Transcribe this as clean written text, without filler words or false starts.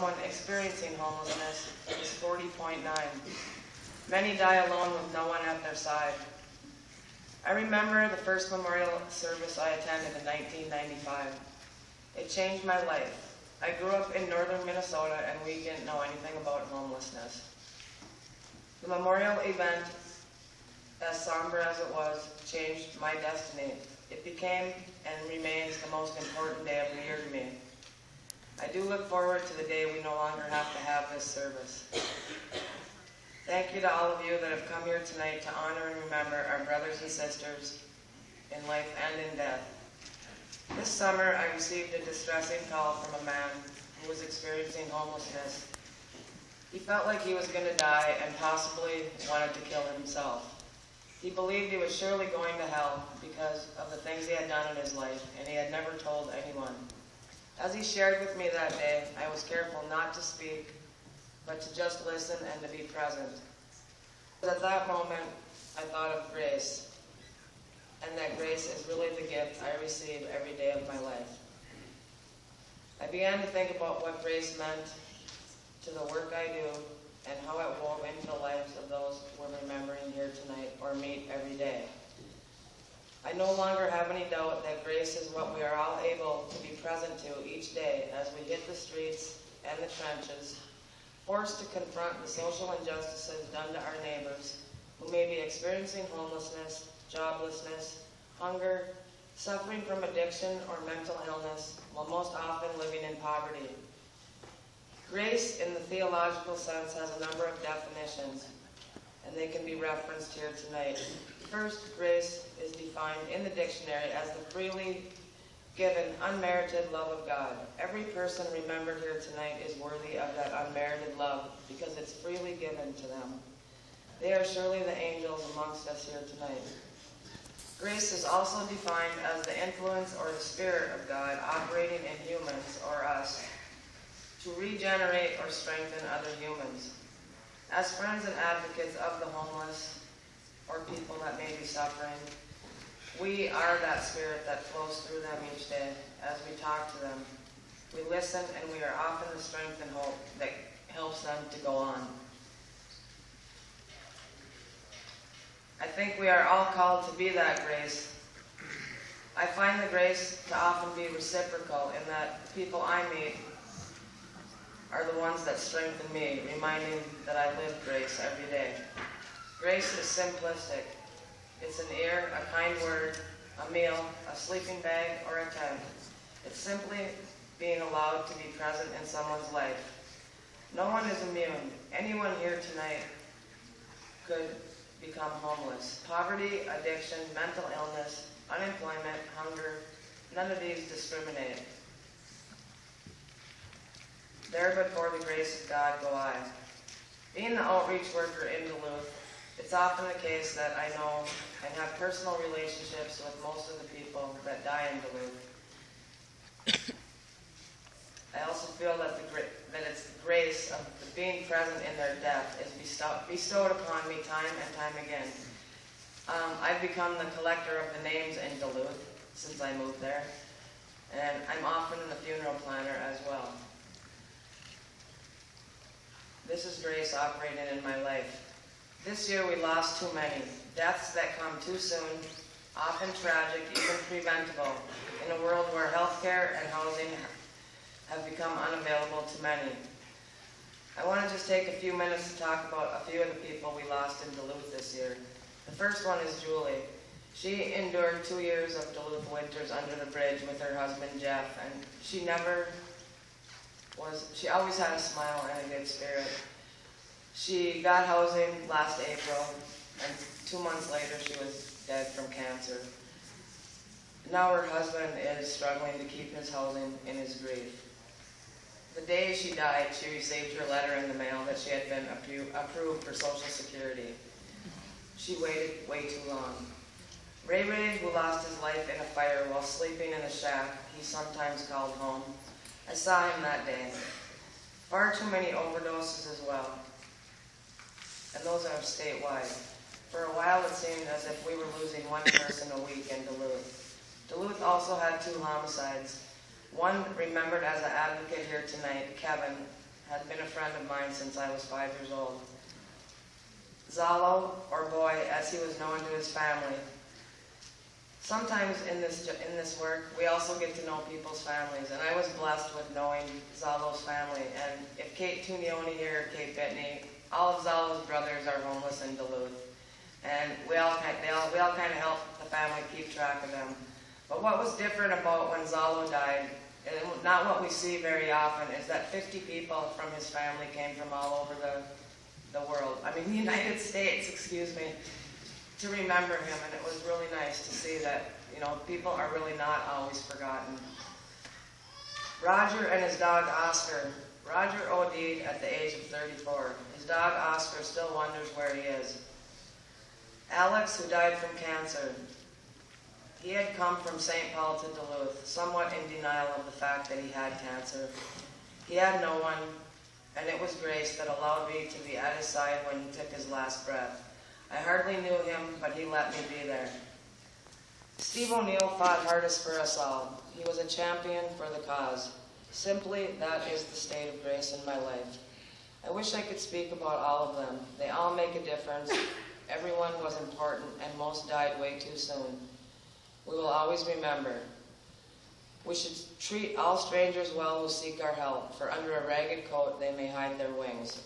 Someone experiencing homelessness is 40.9. Many die alone with no one at their side. I remember the first memorial service I attended in 1995. It changed my life. I grew up in northern Minnesota and we didn't know anything about homelessness. The memorial event, as somber as it was, changed my destiny. It became and remains the most important day of the year to me. I do look forward to the day we no longer have to have this service. Thank you to all of you that have come here tonight to honor and remember our brothers and sisters in life and in death. This summer, I received a distressing call from a man who was experiencing homelessness. He felt like he was going to die and possibly wanted to kill himself. He believed he was surely going to hell because of the things he had done in his life, and he had never told anyone. As he shared with me that day, I was careful not to speak, but to just listen and to be present. At that moment, I thought of grace, and that grace is really the gift I receive every day of my life. I began to think about what grace meant to the work I do and how it wove into the lives of those we're remembering here tonight or meet every day. I no longer have any doubt that grace is what we are all able to be present to each day as we hit the streets and the trenches, forced to confront the social injustices done to our neighbors who may be experiencing homelessness, joblessness, hunger, suffering from addiction or mental illness, while most often living in poverty. Grace in the theological sense has a number of definitions, and they can be referenced here tonight. First, grace is defined in the dictionary as the freely given, unmerited love of God. Every person remembered here tonight is worthy of that unmerited love because it's freely given to them. They are surely the angels amongst us here tonight. Grace is also defined as the influence or the Spirit of God operating in humans or us to regenerate or strengthen other humans. As friends and advocates of the homeless or people that may be suffering, we are that Spirit that flows through them each day as we talk to them. We listen, and we are often the strength and hope that helps them to go on. I think we are all called to be that grace. I find the grace to often be reciprocal in that people I meet are the ones that strengthen me, reminding that I live grace every day. Grace is simplistic. It's an ear, a kind word, a meal, a sleeping bag, or a tent. It's simply being allowed to be present in someone's life. No one is immune. Anyone here tonight could become homeless. Poverty, addiction, mental illness, unemployment, hunger, none of these discriminate. There but for the grace of God go I. Being the outreach worker in Duluth, it's often the case that I know and have personal relationships with most of the people that die in Duluth. I also feel that it's the grace of being present in their death is bestowed upon me time and time again. I've become the collector of the names in Duluth since I moved there, and I'm often the funeral planner as well. This is grace operating in my life. This year we lost too many. Deaths that come too soon, often tragic, even preventable, in a world where healthcare and housing have become unavailable to many. I want to just take a few minutes to talk about a few of the people we lost in Duluth this year. The first one is Julie. She endured 2 years of Duluth winters under the bridge with her husband Jeff, and she always had a smile and a good spirit. She got housing last April, and 2 months later she was dead from cancer. Now her husband is struggling to keep his housing in his grief. The day she died, she received her letter in the mail that she had been approved for Social Security. She waited way too long. Ray Ray, who lost his life in a fire while sleeping in a shack he sometimes called home, I saw him that day. Far too many overdoses as well. And those are statewide. For a while it seemed as if we were losing one person a week in Duluth. Duluth also had 2 homicides. One remembered as an advocate here tonight, Kevin, had been a friend of mine since I was 5 years old. Zalo, or Boy, as he was known to his family. Sometimes in this work, we also get to know people's families, and I was blessed with knowing Zalo's family. And if Kate Tunioni here, Kate Bitney, all of Zalo's brothers are homeless in Duluth, and we all kind of help the family keep track of them. But what was different about when Zalo died, and not what we see very often, is that 50 people from his family came from all over the world. I mean, the United States, excuse me, to remember him, and it was really nice to see that, people are really not always forgotten. Roger and his dog Oscar. Roger OD'd at the age of 34. His dog Oscar still wonders where he is. Alex, who died from cancer. He had come from St. Paul to Duluth, somewhat in denial of the fact that he had cancer. He had no one, and it was grace that allowed me to be at his side when he took his last breath. I hardly knew him, but he let me be there. Steve O'Neill fought hardest for us all. He was a champion for the cause. Simply, that is the state of grace in my life. I wish I could speak about all of them. They all make a difference. Everyone was important, and most died way too soon. We will always remember. We should treat all strangers well who seek our help, for under a ragged coat they may hide their wings.